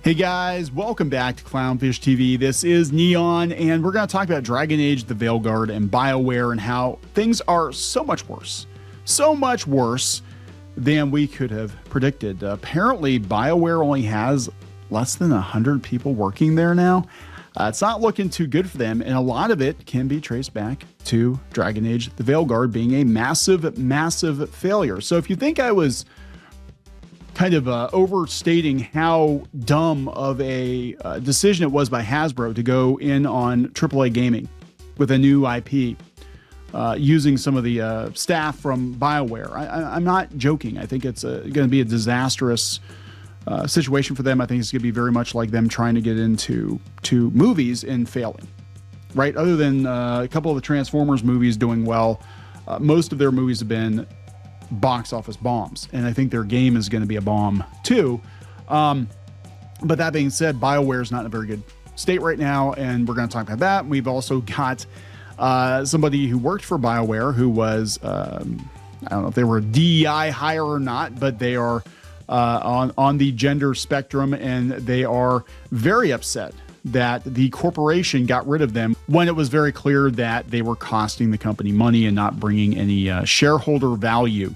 Hey guys, welcome back to Clownfish TV. This is Neon, and we're going to talk about Dragon Age the Veilguard and BioWare and how things are so much worse than we could have predicted. Apparently, BioWare only has less than 100 people working there now. It's not looking too good for them, and a lot of it can be traced back to Dragon Age the Veilguard being a massive failure. So if you think I was kind of overstating how dumb of a decision it was by Hasbro to go in on AAA gaming with a new IP using some of the staff from BioWare. I'm not joking. I think it's going to be a disastrous situation for them. I think it's going to be very much like them trying to get into movies and failing, right? Other than a couple of the Transformers movies doing well, most of their movies have been box office bombs, and I think their game is going to be a bomb too. But that being said, BioWare is not in a very good state right now, and we're going to talk about that. We've also got somebody who worked for BioWare who was, I don't know if they were a DEI hire or not, but they are on the gender spectrum, and they are very upset that the corporation got rid of them when it was very clear that they were costing the company money and not bringing any shareholder value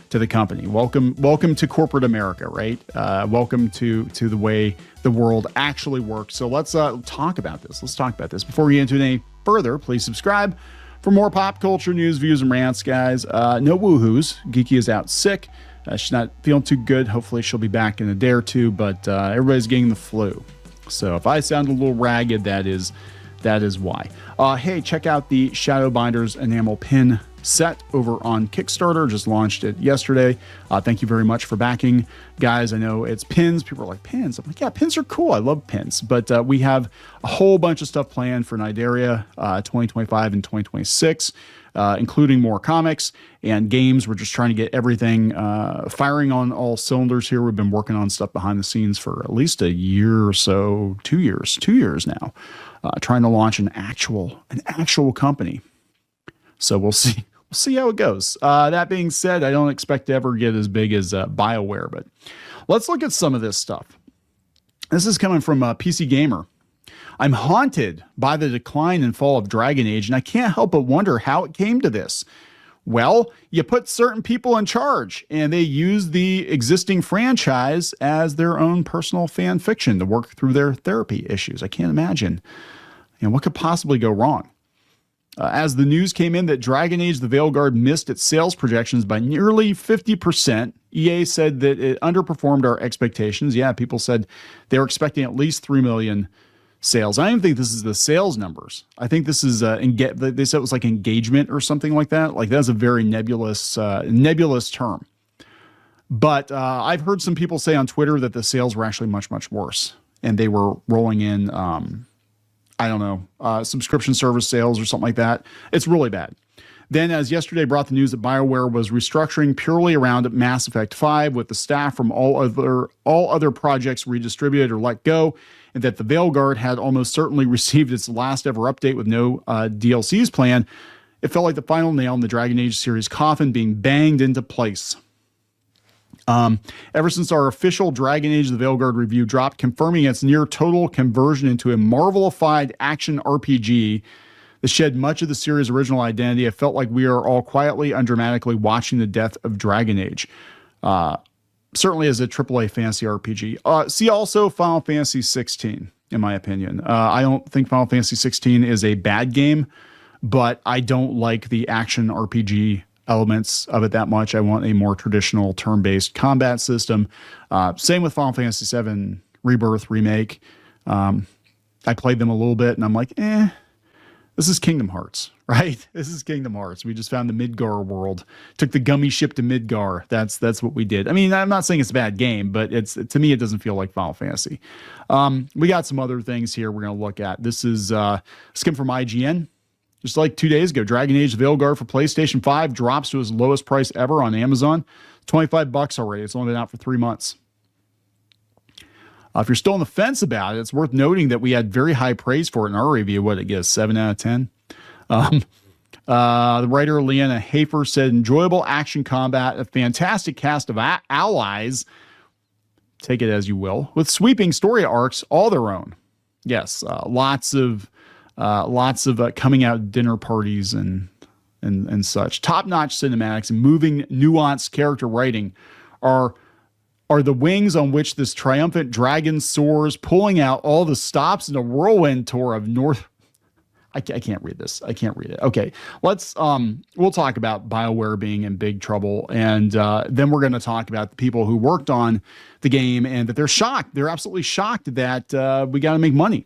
to the company. Welcome to corporate America, right? Welcome to the way the world actually works. So let's talk about this. Before we get into it any further, please subscribe for more pop culture news, views, and rants, guys. No woohoos. Geeky is out sick. She's not feeling too good. Hopefully she'll be back in a day or two, but everybody's getting the flu. So if I sound a little ragged, that is why. Hey, check out the Shadowbinders enamel pin set over on Kickstarter. Just launched it yesterday. Thank you very much for backing, guys. I know it's pins. People are like, pins? I'm like, yeah, pins are cool. I love pins. But we have a whole bunch of stuff planned for Nidaria 2025 and 2026. Including more comics and games. We're just trying to get everything firing on all cylinders here. We've been working on stuff behind the scenes for at least a year or so, 2 years now, trying to launch an actual company. So we'll see how it goes. That being said, I don't expect to ever get as big as BioWare, but let's look at some of this stuff. This is coming from PC Gamer. I'm haunted by the decline and fall of Dragon Age, and I can't help but wonder how it came to this. Well, you put certain people in charge, and they use the existing franchise as their own personal fan fiction to work through their therapy issues. I can't imagine. What could possibly go wrong? As the news came in that Dragon Age the Veilguard missed its sales projections by nearly 50%, EA said that it underperformed our expectations. Yeah, people said they were expecting at least 3 million sales. I don't even think this is the sales numbers. I think this is they said it was like engagement or something like that. Like that's a very nebulous term. But I've heard some people say on Twitter that the sales were actually much worse, and they were rolling in subscription service sales or something like that. It's really bad. Then, as yesterday brought the news that BioWare was restructuring purely around Mass Effect 5, with the staff from all other projects redistributed or let go, and that the Veilguard had almost certainly received its last ever update with no DLCs planned, it felt like the final nail in the Dragon Age series coffin being banged into place. Ever since our official Dragon Age the Veilguard review dropped, confirming its near total conversion into a Marvelified action RPG that shed much of the series' original identity, it felt like we are all quietly, undramatically watching the death of Dragon Age. Certainly as a AAA fantasy RPG. See also Final Fantasy 16, in my opinion. I don't think Final Fantasy 16 is a bad game, but I don't like the action RPG elements of it that much. I want a more traditional turn-based combat system. Same with Final Fantasy 7 Rebirth Remake. I played them a little bit, and I'm like, this is Kingdom Hearts, right? This is Kingdom Hearts. We just found the Midgar world, took the gummy ship to Midgar. That's what we did. I mean, I'm not saying it's a bad game, but to me, it doesn't feel like Final Fantasy. We got some other things here we're going to look at. This is skim from IGN. Just like 2 days ago, Dragon Age Veilguard for PlayStation 5 drops to its lowest price ever on Amazon. $25 already. It's only been out for 3 months. If you're still on the fence about it, it's worth noting that we had very high praise for it in our review. What did it get? 7 out of 10? The writer Leanna Hafer said, enjoyable action combat, a fantastic cast of allies, take it as you will, with sweeping story arcs all their own. Yes, lots of coming out dinner parties and such. Top-notch cinematics and moving, nuanced character writing are the wings on which this triumphant dragon soars, pulling out all the stops in a whirlwind tour of North. I can't read this. I can't read it. Okay, we'll talk about BioWare being in big trouble, and then we're going to talk about the people who worked on the game and that they're shocked. They're absolutely shocked that we got to make money.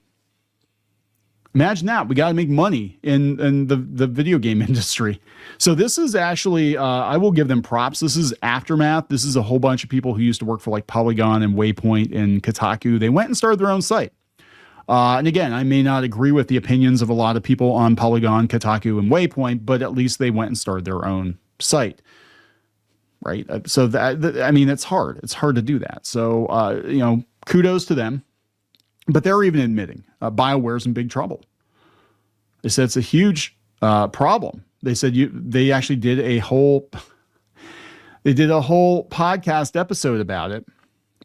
Imagine that. We got to make money in the video game industry. So this is actually, I will give them props. This is Aftermath. This is a whole bunch of people who used to work for like Polygon and Waypoint and Kotaku. They went and started their own site. And again, I may not agree with the opinions of a lot of people on Polygon, Kotaku, and Waypoint, but at least they went and started their own site. Right. So I mean, it's hard. It's hard to do that. So, kudos to them. But they're even admitting BioWare's in big trouble. They said it's a huge problem. They said they actually did a whole podcast episode about it.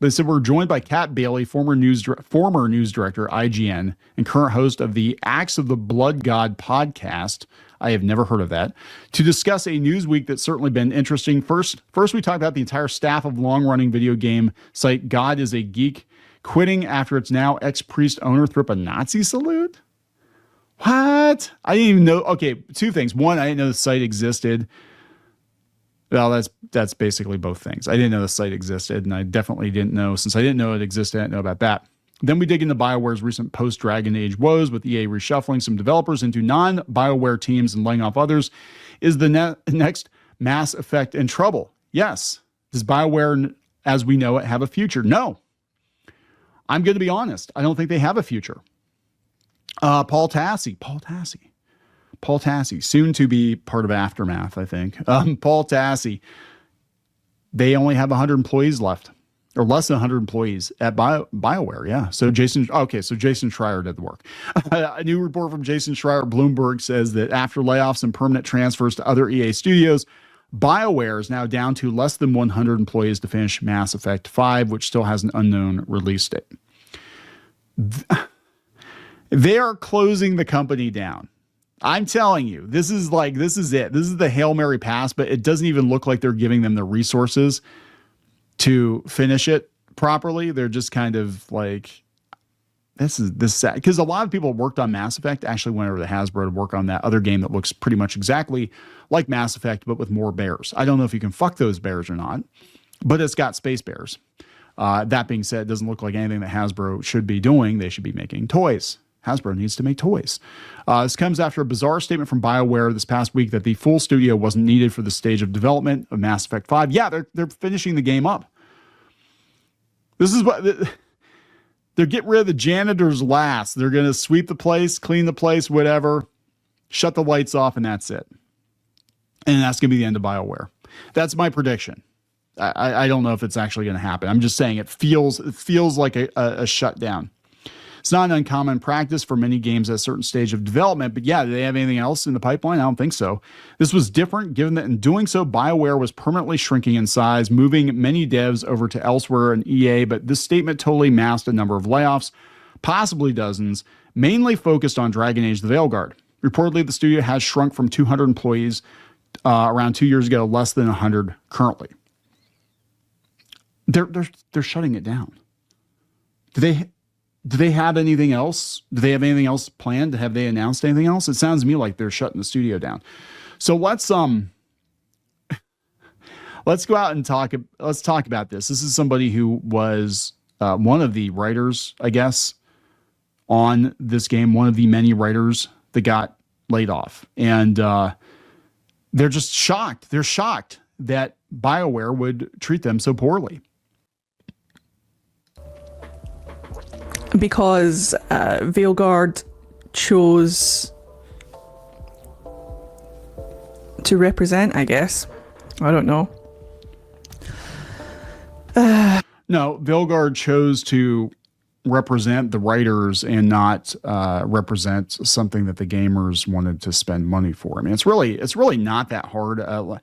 They said we're joined by Kat Bailey, former news director, IGN, and current host of the Acts of the Blood God podcast. I have never heard of that. To discuss a news week that's certainly been interesting. First we talked about the entire staff of long-running video game site God is a Geek quitting after its now ex-priest owner threw up a Nazi salute. What? I didn't even know. Okay, two things. One, I didn't know the site existed. Well, that's basically both things. I didn't know the site existed, and I definitely didn't know. Since I didn't know it existed, I didn't know about that. Then we dig into BioWare's recent post-Dragon Age woes, with EA reshuffling some developers into non-BioWare teams and laying off others. Is the next Mass Effect in trouble? Yes. Does BioWare, as we know it, have a future? No. I'm going to be honest. I don't think they have a future. Paul Tassi, soon to be part of Aftermath, I think. Paul Tassi, they only have 100 employees left, or less than 100 employees at BioWare. Yeah. So Jason Schreier did the work. A new report from Jason Schreier, Bloomberg, says that after layoffs and permanent transfers to other EA studios, BioWare is now down to less than 100 employees to finish Mass Effect 5, which still has an unknown release date. They are closing the company down. I'm telling you, this is it. This is the Hail Mary pass, but it doesn't even look like they're giving them the resources to finish it properly. They're just kind of like, this is sad. Because a lot of people worked on Mass Effect actually went over to Hasbro to work on that other game that looks pretty much exactly like Mass Effect, but with more bears. I don't know if you can fuck those bears or not, but it's got space bears. That being said, it doesn't look like anything that Hasbro should be doing. They should be making toys. Hasbro needs to make toys. This comes after a bizarre statement from BioWare this past week that the full studio wasn't needed for the stage of development of Mass Effect 5. Yeah, they're finishing the game up. This is what they're getting rid of the janitors last. They're going to sweep the place, clean the place, whatever, shut the lights off, and that's it. And that's going to be the end of BioWare. That's my prediction. I don't know if it's actually going to happen. I'm just saying it feels like a shutdown. It's not an uncommon practice for many games at a certain stage of development, but yeah, do they have anything else in the pipeline? I don't think so. This was different given that in doing so, BioWare was permanently shrinking in size, moving many devs over to elsewhere in EA, but this statement totally masked a number of layoffs, possibly dozens, mainly focused on Dragon Age the Veilguard. Reportedly, the studio has shrunk from 200 employees around 2 years ago, less than 100 currently. They're shutting it down. Do they have anything else? Do they have anything else planned? Have they announced anything else? It sounds to me like they're shutting the studio down. So let's go out and let's talk about this. This is somebody who was one of the writers, I guess, on this game, one of the many writers that got laid off. And they're just shocked. They're shocked that BioWare would treat them so poorly. Because Veilguard chose to represent, I guess. I don't know. No, Veilguard chose to represent the writers and not represent something that the gamers wanted to spend money for. I mean, it's really not that hard. I don't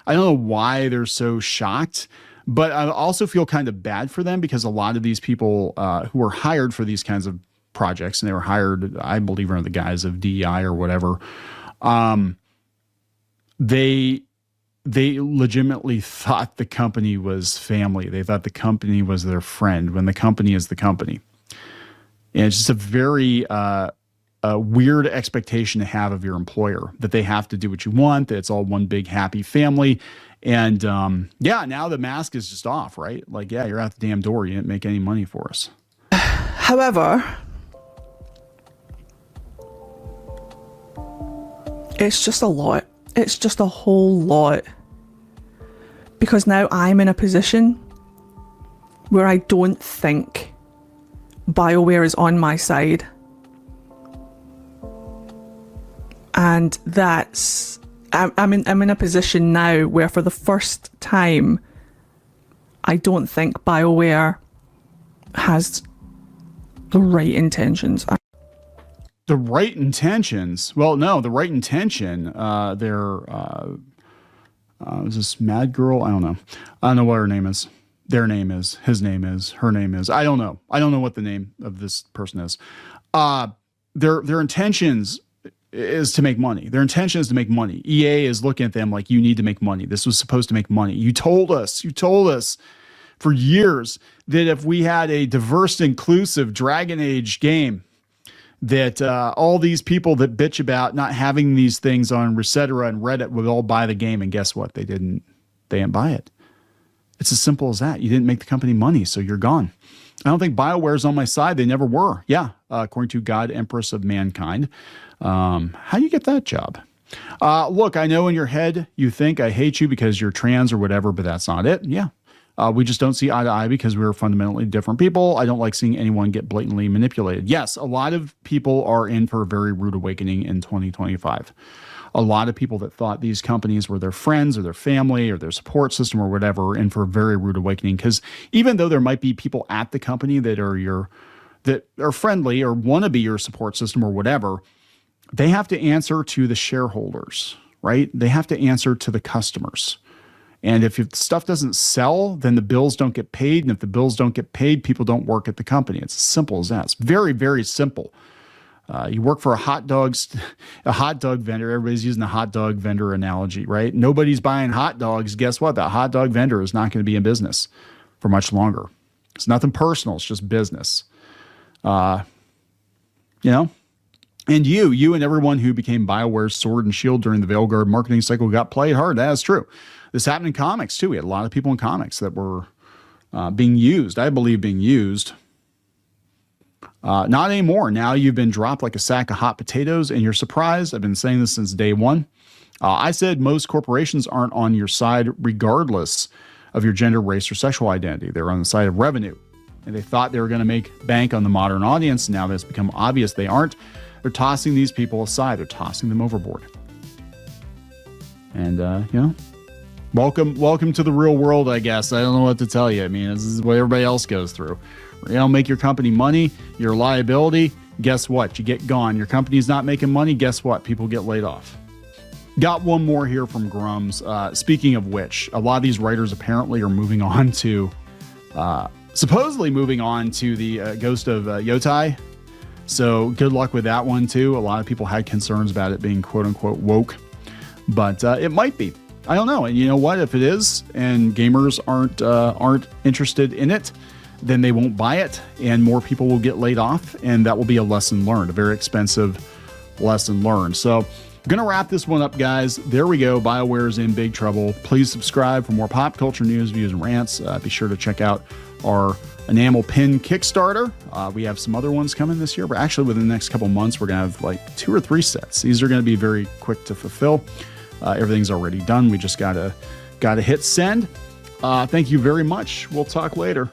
know why they're so shocked, But I also feel kind of bad for them because a lot of these people who were hired for these kinds of projects, and they were hired, I believe, under the guise of DEI or whatever, they legitimately thought the company was family. They thought the company was their friend when the company is the company. And it's just a very weird expectation to have of your employer, that they have to do what you want, that it's all one big happy family. And now the mask is just off, right? Like, yeah, you're out the damn door. You didn't make any money for us. However, it's just a lot. It's just a whole lot. Because now I'm in a position where I don't think BioWare is on my side. And that's... I'm in a position now where for the first time, I don't think BioWare has the right intentions. The right intentions? Well, no, the right intention, is this Mad Girl? I don't know. I don't know what her name is. Their name is, his name is, her name is. I don't know. I don't know what the name of this person is. Their intentions is to make money. Their intention is to make money. EA is looking at them like, you need to make money. This was supposed to make money. You told us for years that if we had a diverse, inclusive Dragon Age game, that all these people that bitch about not having these things on Resetera and Reddit would all buy the game. And guess what? They didn't buy it. It's as simple as that. You didn't make the company money, so you're gone. I don't think BioWare is on my side. They never were. Yeah, according to God, Empress of Mankind. How do you get that job? Look, I know in your head you think I hate you because you're trans or whatever, but that's not it. Yeah. We just don't see eye to eye because we're fundamentally different people. I don't like seeing anyone get blatantly manipulated. Yes, a lot of people are in for a very rude awakening in 2025. A lot of people that thought these companies were their friends or their family or their support system or whatever are in for a very rude awakening, because even though there might be people at the company that are friendly or want to be your support system or whatever, they have to answer to the shareholders, right? They have to answer to the customers. And if stuff doesn't sell, then the bills don't get paid. And if the bills don't get paid, people don't work at the company. It's as simple as that. It's very, very simple. You work for a hot dog vendor. Everybody's using the hot dog vendor analogy, right? Nobody's buying hot dogs. Guess what? That hot dog vendor is not going to be in business for much longer. It's nothing personal. It's just business. And you and everyone who became BioWare's sword and shield during the Veilguard marketing cycle got played hard. That is true. This happened in comics too. We had a lot of people in comics that were being used. I believe being used. Not anymore. Now you've been dropped like a sack of hot potatoes and you're surprised. I've been saying this since day one. I said most corporations aren't on your side regardless of your gender, race, or sexual identity. They're on the side of revenue. And they thought they were going to make bank on the modern audience. Now that it's become obvious they aren't. They're tossing these people aside. They're tossing them overboard. And, welcome to the real world, I guess. I don't know what to tell you. I mean, this is what everybody else goes through. Make your company money, your liability. Guess what? You get gone. Your company's not making money. Guess what? People get laid off. Got one more here from Grums. Speaking of which, a lot of these writers apparently are supposedly moving on to the Ghost of Yotai. So good luck with that one too. A lot of people had concerns about it being quote unquote woke, but it might be. I don't know. And you know what? If it is, and gamers aren't interested in it, then they won't buy it, and more people will get laid off, and that will be a lesson learned, a very expensive lesson learned. So I'm going to wrap this one up, guys. There we go. BioWare is in big trouble. Please subscribe for more pop culture news, views, and rants. Be sure to check out our enamel pin Kickstarter. We have some other ones coming this year, but actually within the next couple months, we're going to have like 2 or 3 sets. These are going to be very quick to fulfill. Everything's already done. We just got to hit send. Thank you very much. We'll talk later.